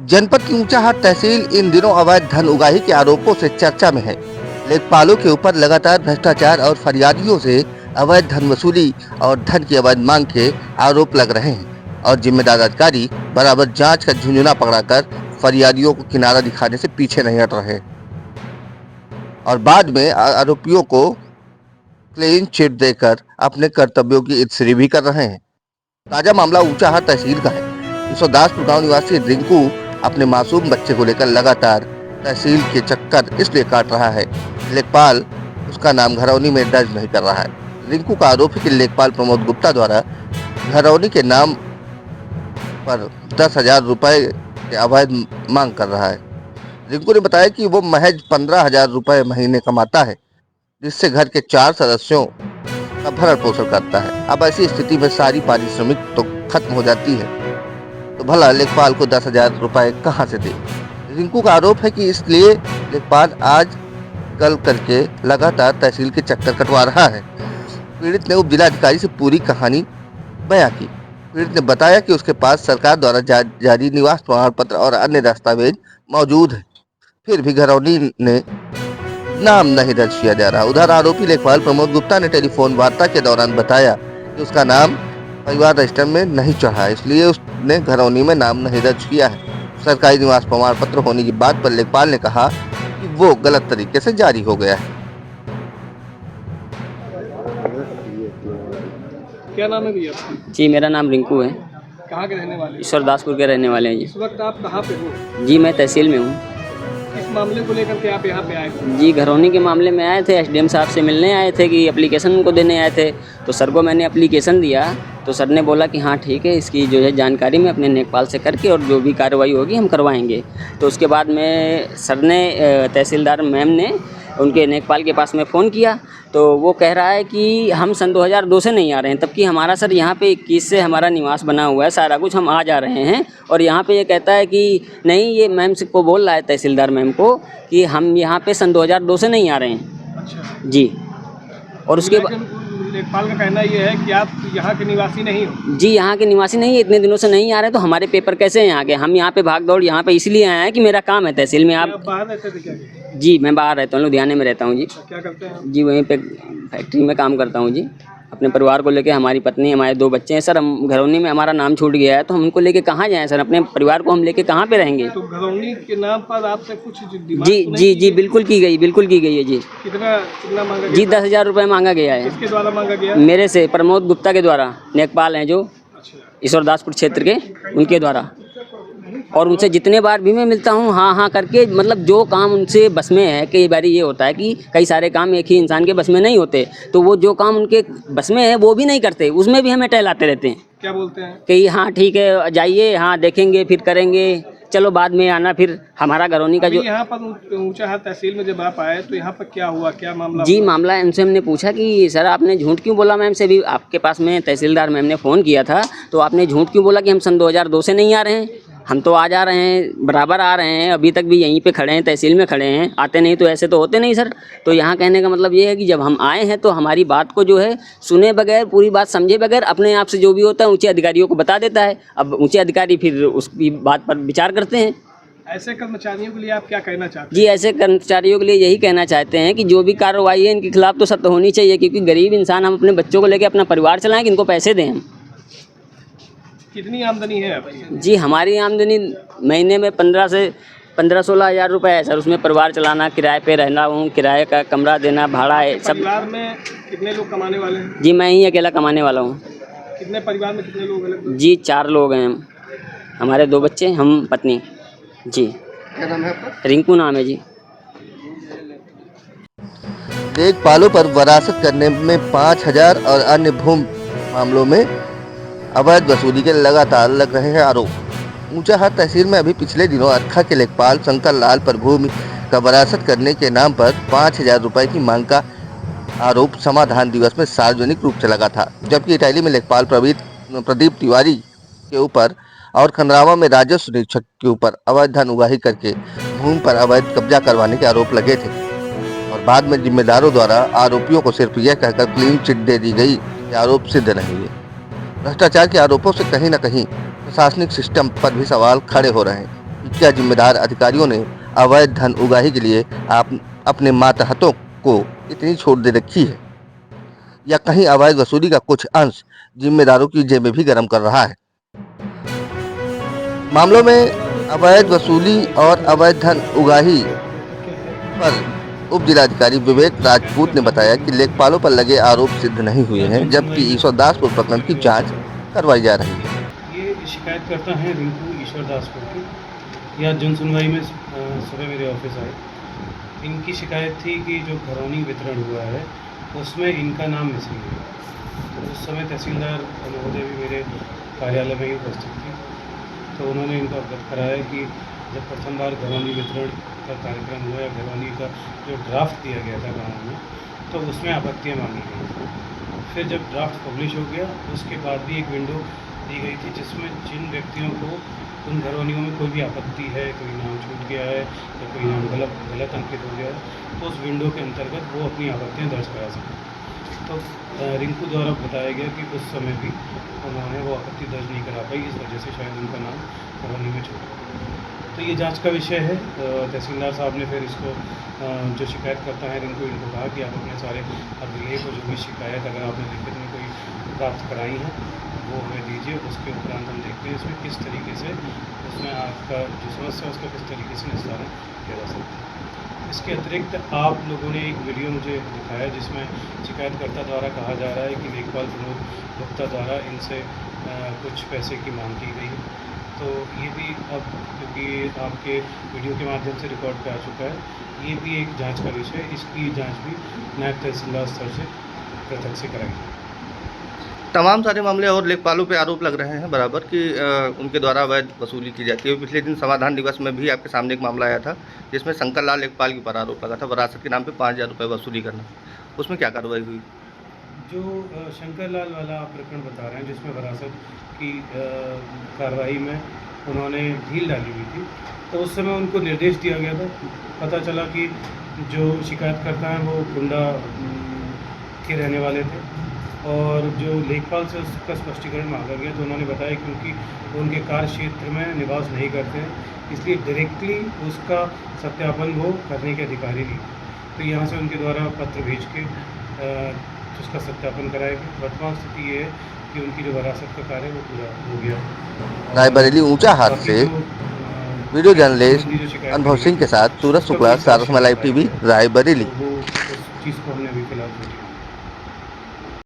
जनपद की ऊंचाहाट तहसील इन दिनों अवैध धन उगाही के आरोपों से चर्चा में है। लेखपालों के ऊपर लगातार भ्रष्टाचार और फरियादियों से अवैध धन वसूली और धन की अवैध मांग के आरोप लग रहे हैं और जिम्मेदार अधिकारी बराबर जांच का झुंझुना पकड़ाकर फरियादियों को किनारा दिखाने से पीछे नहीं हट रहे और बाद में आरोपियों को क्लीन चिट देकर अपने कर्तव्यों की इत्सरी भी कर रहे हैं। ताजा मामला ऊंचाहाट तहसील का है। ईश्वरदासपुर गांव निवासी रिंकू अपने मासूम बच्चे को लेकर लगातार तहसील के चक्कर इसलिए काट रहा है, लेखपाल उसका नाम घरौनी में दर्ज नहीं कर रहा है। रिंकू का आरोप है कि लेखपाल प्रमोद गुप्ता द्वारा घरौनी के नाम पर 10,000 रुपए के अवैध मांग कर रहा है। रिंकू ने बताया कि वो महज 15,000 रुपए महीने कमाता है, जिससे घर के 4 सदस्यों का भरण पोषण करता है। अब ऐसी स्थिति में सारी पारिश्रमिक तो खत्म हो जाती है, तो भला लेखपाल को 10,000 रुपए कहाँ से दे। रिंकू का आरोप है कि इसलिए लेखपाल आज कल करके लगातार तहसील के चक्कर कटवा रहा है। पीड़ित ने उप जिलाधिकारी से पूरी कहानी बयां की। पीड़ित ने बताया कि उसके पास सरकार द्वारा जारी निवास प्रमाण पत्र और अन्य दस्तावेज मौजूद है, फिर भी घरौनी ने नाम नहीं दर्ज किया जा रहा। उधर आरोपी लेखपाल प्रमोद गुप्ता ने टेलीफोन वार्ता के दौरान बताया कि उसका नाम परिवार रजिस्टर में नहीं चढ़ा, इसलिए उसने घरौनी में नाम नहीं दर्ज किया है। सरकारी निवास प्रमाण पत्र होने की बात पर लेखपाल ने कहा कि वो गलत तरीके से जारी हो गया है। क्या नाम है भैया आपका? जी मेरा नाम रिंकू है। कहाँ के रहने वाले हैं? ईश्वरदासपुर के रहने वाले हैं जी। इस वक्त आप कहाँ पे हो? जी मैं तहसील में हूँ। इस मामले को लेकर के आप यहाँ पे आए हो? जी घरौनी के मामले में आए थे, एसडीएम साहब से मिलने आए थे कि एप्लीकेशन उनको देने आए थे। तो सर को मैंने एप्लीकेशन दिया तो सर ने बोला कि हाँ ठीक है, इसकी जो है जानकारी मैं अपने लेखपाल से करके और जो भी कार्रवाई होगी हम करवाएंगे। तो उसके बाद में सर ने तहसीलदार मैम ने उनके लेखपाल के पास में फ़ोन किया तो वो कह रहा है कि हम सन 2002 से नहीं आ रहे हैं, तब कि हमारा सर यहाँ पे 21 से हमारा निवास बना हुआ है, सारा कुछ हम आ जा रहे हैं। और यहाँ पे ये कहता है कि नहीं, ये मैम से को बोल रहा है तहसीलदार मैम को कि हम यहाँ पे सन 2002 से नहीं आ रहे हैं। अच्छा जी। और उसके लेखपाल का कहना ये है कि आप यहाँ के निवासी नहीं हो? जी यहाँ के निवासी नहीं है, इतने दिनों से नहीं आ रहे, तो हमारे पेपर कैसे हैं यहाँ के? हम यहाँ पे भाग दौड़ यहाँ पे इसलिए आए हैं कि मेरा काम है तहसील में। आप बाहर रहते थे क्या? जी मैं बाहर रहता हूँ, लुधियाने में रहता हूँ जी। क्या करते हैं? जी वहीं पे फैक्ट्री में काम करता हूँ जी। अपने परिवार को लेके, हमारी पत्नी, हमारे 2 बच्चे हैं सर। हम घरौनी में हमारा नाम छूट गया है तो हम उनको लेके कहाँ जाएं सर? अपने परिवार को हम लेके कहाँ पे रहेंगे? तो घरौनी के नाम पर आपसे कुछ जी बिल्कुल की गई है जी। कितना मांगा गया? जी 10,000 रुपये मांगा गया है। किसके द्वारा मांगा गया? मेरे से, प्रमोद गुप्ता के द्वारा, लेखपाल हैं जो अच्छा। ईश्वरदासपुर क्षेत्र के, उनके द्वारा। और उनसे जितने बार भी मैं मिलता हूँ हाँ करके, मतलब जो काम उनसे बस में है, कई बार ये होता है कि कई सारे काम एक ही इंसान के बस में नहीं होते, तो वो जो काम उनके बस में है वो भी नहीं करते, उसमें भी हमें टहलाते रहते हैं। क्या बोलते हैं? कि हाँ ठीक है जाइए, हाँ देखेंगे, फिर करेंगे, चलो बाद में आना। फिर हमारा घरौनी का जो यहाँ पर ऊंचाहाट तहसील में जब आप आए तो यहाँ पर क्या हुआ, क्या मामला? जी मामला इनसे हमने पूछा कि सर आपने झूठ क्यों बोला मैम से? भी आपके पास में तहसीलदार मैम ने फ़ोन किया था तो आपने झूठ क्यों बोला कि हम सन 2002 से नहीं आ रहे हैं? हम तो आ जा रहे हैं, बराबर आ रहे हैं, अभी तक भी यहीं पे खड़े हैं, तहसील में खड़े हैं, आते नहीं तो ऐसे तो होते नहीं सर। तो यहाँ कहने का मतलब ये है कि जब हम आए हैं तो हमारी बात को जो है सुने बगैर, पूरी बात समझे बगैर, अपने आप से जो भी होता है ऊँचे अधिकारियों को बता देता है। अब ऊँचे अधिकारी फिर उसकी बात पर विचार करते हैं। ऐसे कर्मचारियों के लिए आप क्या कहना चाहते हैं? जी ऐसे कर्मचारियों के लिए यही कहना चाहते हैं कि जो भी कार्रवाई है इनके खिलाफ तो सख्त होनी चाहिए, क्योंकि गरीब इंसान, हम अपने बच्चों को लेकर अपना परिवार चलाएं कि इनको पैसे दें हम। कितनी आमदनी है आपकी? जी हमारी आमदनी महीने में 15-16 हज़ार रुपये है सर। उसमें परिवार चलाना, किराए पे रहना हूँ, किराए का कमरा देना, भाड़ा है सब। परिवार में कितने लोग कमाने वाले हैं? जी मैं ही अकेला कमाने वाला हूँ। कितने परिवार में कितने लोग हैं? जी 4 लोग हैं हम, हमारे 2 बच्चे, हम पत्नी जी। क्या नाम है आपका? रिंकू नाम है जी। लेखपालों पर वरासत करने में 5,000 और अन्य भूमि मामलों में अवैध वसूली के लगातार लग रहे हैं आरोप। ऊंचाहाट तहसील में अभी पिछले दिनों अरखा के लेखपाल शंकर लाल पर भूमि का वरासत करने के नाम पर 5,000 रुपए की मांग का आरोप समाधान दिवस में सार्वजनिक रूप से लगा था, जबकि इटाली में लेखपाल प्रदीप तिवारी के ऊपर और खंडरावा में राजस्व निरीक्षक के ऊपर अवैध धन उगाही करके भूमि पर अवैध कब्जा करवाने के आरोप लगे थे और बाद में जिम्मेदारों द्वारा आरोपियों को सिर्फ यह कहकर क्लीन चिट दे दी गई कि आरोप सिद्ध नहीं हुए। भ्रष्टाचार के आरोपों से कहीं न कहीं प्रशासनिक सिस्टम पर भी सवाल खड़े हो रहे हैं। कि क्या जिम्मेदार अधिकारियों ने अवैध धन उगाही के लिए अपने मातहतों को इतनी छूट दे रखी है, या कहीं अवैध वसूली का कुछ अंश जिम्मेदारों की जेबें भी गर्म कर रहा है। मामलों में अवैध वसूली और अवैध धन उगाही पर उप जिलाधिकारी विवेक राजपूत ने बताया कि लेखपालों पर लगे आरोप सिद्ध नहीं हुए हैं, जबकि ईश्वरदासपुर प्रकरण की जांच करवाई जा रही है। ये शिकायतकर्ता हैं रिंकू ईश्वरदासपुर की। यह जन सुनवाई में सुबह मेरे ऑफिस आए। इनकी शिकायत थी कि जो घरौनी वितरण हुआ है उसमें इनका नाम मिसिंग है। तो उस समय तहसीलदार महोदय भी मेरे कार्यालय में ही उपस्थित थी। तो उन्होंने इनको अवगत कराया कि जब प्रथम बार घरौनी वितरण का कार्यक्रम हुआ या घरौनी का जो ड्राफ्ट दिया गया था गाँव में, तो उसमें आपत्तियाँ मांगी गई थी। फिर जब ड्राफ्ट पब्लिश हो गया उसके बाद भी एक विंडो दी गई थी जिसमें जिन व्यक्तियों को उन घरौनियों में कोई भी आपत्ति है, कोई नाम छूट गया है या कोई नाम गलत अंकित हो गया है, तो उस विंडो के अंतर्गत वो अपनी आपत्तियाँ दर्ज करा सकते। तो रिंकू द्वारा बताया गया कि उस समय भी उन्होंने वो आपत्ति दर्ज नहीं करा पाई, इस वजह से शायद उनका नाम घरौनी में छूट गया। तो ये जांच का विषय है। तहसीलदार साहब ने फिर इसको जो शिकायत करता है इनको कहा कि आप अपने सारे अभिलेख और जो भी शिकायत अगर आपने लिखित में कोई प्राप्त कराई है वो हमें दीजिए। उसके उपरांत हम देखते हैं इसमें किस तरीके से उसमें आपका जो समस्या है उसका किस तरीके से निस्तारण किया जा सकता है। इसके अतिरिक्त आप लोगों ने एक वीडियो मुझे दिखाया जिसमें शिकायतकर्ता द्वारा कहा जा रहा है कि लेखपाल प्रमोद गुप्ता द्वारा इनसे कुछ पैसे की मांग की गई है। तो ये भी अब क्योंकि आपके वीडियो के माध्यम से रिकॉर्ड पे आ चुका है, ये भी एक जांच का विषय है। इसकी जांच भी नायब तहसीलदार स्तर से पृथक से कराई जाए। तमाम सारे मामले और लेखपालों पे आरोप लग रहे हैं बराबर कि उनके द्वारा अवैध वसूली की जाती है। पिछले दिन समाधान दिवस में भी आपके सामने एक मामला आया था जिसमें शंकर लाल लेखपाल के ऊपर आरोप लगा था विरासत के नाम पे 5,000 रुपये वसूली करना। उसमें क्या कार्रवाई हुई? जो शंकर लाल वाला प्रकरण बता रहे हैं जिसमें विरासत की कार्रवाई में उन्होंने ढील डाली हुई थी, तो उस समय उनको निर्देश दिया गया था। पता चला कि जो शिकायतकर्ता हैं वो कुंडा के रहने वाले थे और जो लेखपाल से उसका स्पष्टीकरण मांगा गया तो उन्होंने बताया क्योंकि उनके कार्य क्षेत्र में निवास नहीं करते हैं इसलिए डायरेक्टली उसका सत्यापन वो करने के अधिकारी नहीं। तो यहाँ से उनके द्वारा पत्र भेज के उसका सत्यापन कराएगा। वर्तमान स्थिति ये है कि उनकी जो विरासत का कार्य है वो पूरा हो गया। रायबरेली ऊंचा हाथ से वीडियो जर्नलिस्ट अनुभव सिंह के साथ सूरज शुक्ला, सारस लाइव टीवी, रायबरेली। वो उस चीज़ को हमने अभी फिलहाल